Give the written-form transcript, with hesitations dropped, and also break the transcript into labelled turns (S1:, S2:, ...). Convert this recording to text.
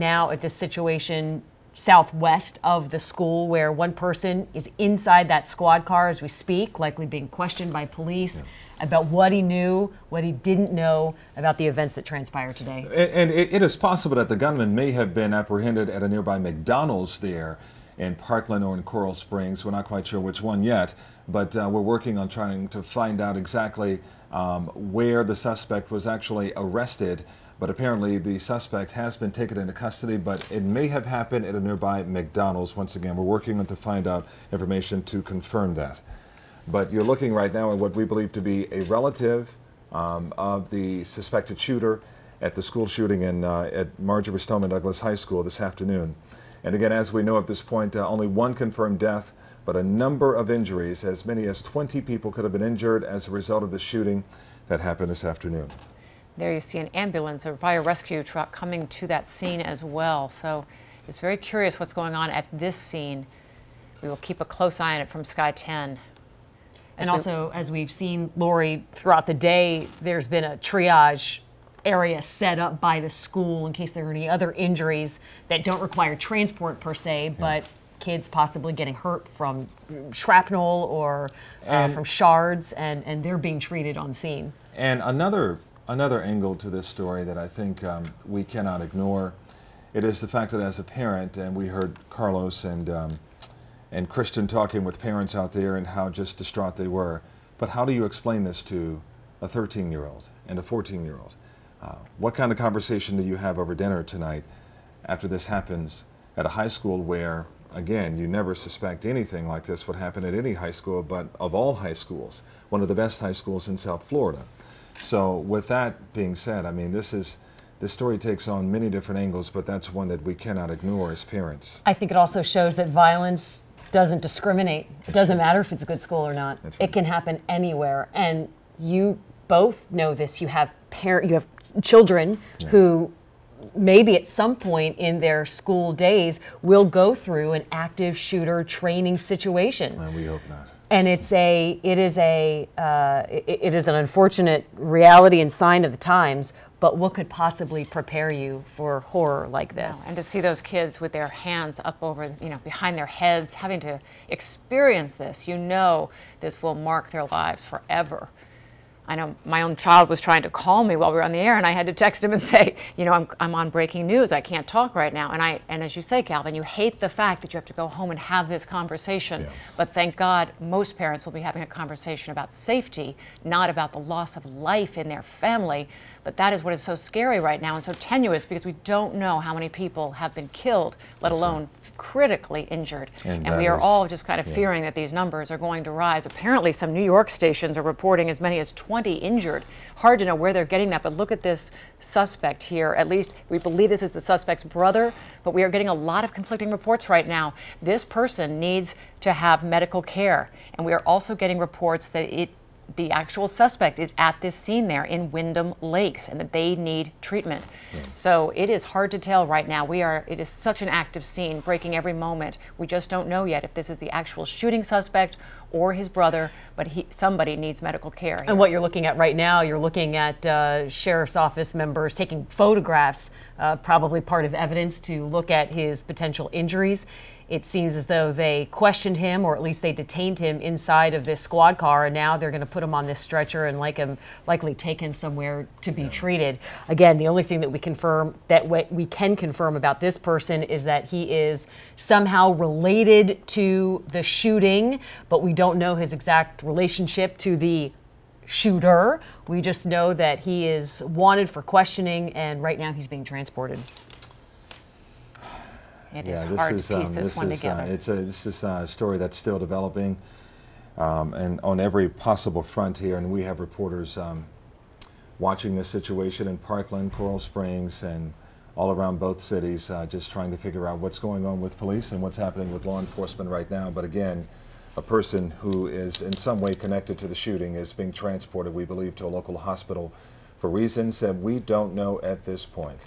S1: Now at this situation southwest of the school where one person is inside that squad car as we speak, likely being questioned by police about what he knew, what he didn't know about the events that transpired today.
S2: And it is possible that the gunman may have been apprehended at a nearby McDonald's there in Parkland or in Coral Springs. We're not quite sure which one yet, but we're working on trying to find out exactly where the suspect was actually arrested. But apparently the suspect has been taken into custody, but it may have happened at a nearby McDonald's. Once again, we're working on to find out information to confirm that. But you're looking right now at what we believe to be a relative of the suspected shooter at the school shooting at Marjorie Stoneman Douglas High School this afternoon. And again, as we know at this point, only one confirmed death, but a number of injuries. As many as 20 people could have been injured as a result of the shooting that happened this afternoon.
S3: There you see an ambulance or fire rescue truck coming to that scene as well. So it's very curious what's going on at this scene. We will keep a close eye on it from Sky 10.
S1: And also, as we've seen, Lori, throughout the day, there's been a triage area set up by the school in case there are any other injuries that don't require transport per se, but kids possibly getting hurt from shrapnel or from shards, and they're being treated on scene. And
S2: another angle to this story that I think we cannot ignore, it is the fact that as a parent, and we heard Carlos and Christian talking with parents out there and how just distraught they were, but how do you explain this to a 13-year-old and a 14-year-old? What kind of conversation do you have over dinner tonight after this happens at a high school where, again, you never suspect anything like this would happen at any high school, but of all high schools, one of the best high schools in South Florida? So with that being said, I mean, this story takes on many different angles, but that's one that we cannot ignore as parents.
S1: I think it also shows that violence doesn't discriminate. It doesn't matter if it's a good school or not. Right. It can happen anywhere. And you both know this. You have children who maybe at some point in their school days will go through an active shooter training situation.
S2: And we hope not.
S1: And it is an unfortunate reality and sign of the times, but what could possibly prepare you for horror like this?
S3: And to see those kids with their hands up over, behind their heads, having to experience this, this will mark their lives forever. I know my own child was trying to call me while we were on the air, and I had to text him and say, I'm on breaking news. I can't talk right now. And as you say, Calvin, you hate the fact that you have to go home and have this conversation. Yeah. But thank God most parents will be having a conversation about safety, not about the loss of life in their family. But that is what is so scary right now and so tenuous, because we don't know how many people have been killed, let alone critically injured. And we are all just kind of fearing that these numbers are going to rise. Apparently some New York stations are reporting as many as 20 injured. Hard to know where they're getting that, but look at this suspect here. At least we believe this is the suspect's brother, but we are getting a lot of conflicting reports right now. This person needs to have medical care, and we are also getting reports that the actual suspect is at this scene there in Wyndham Lakes and that they need treatment. Yeah. So it is hard to tell right now. It is such an active scene, breaking every moment. We just don't know yet if this is the actual shooting suspect or his brother, but somebody needs medical care here.
S1: And what you're looking at right now, you're looking at sheriff's office members taking photographs, probably part of evidence to look at his potential injuries. It seems as though they questioned him, or at least they detained him inside of this squad car, and now they're going to put him on this stretcher and likely take him somewhere to be treated. Again, the only thing that we can confirm about this person is that he is somehow related to the shooting, but we don't know his exact relationship to the shooter. We just know that he is wanted for questioning, and right now he's being transported.
S3: It is hard to piece this one together.
S2: This is a story that's still developing, and on every possible front here. And we have reporters watching this situation in Parkland, Coral Springs, and all around both cities, just trying to figure out what's going on with police and what's happening with law enforcement right now. But again, a person who is in some way connected to the shooting is being transported, we believe, to a local hospital for reasons that we don't know at this point.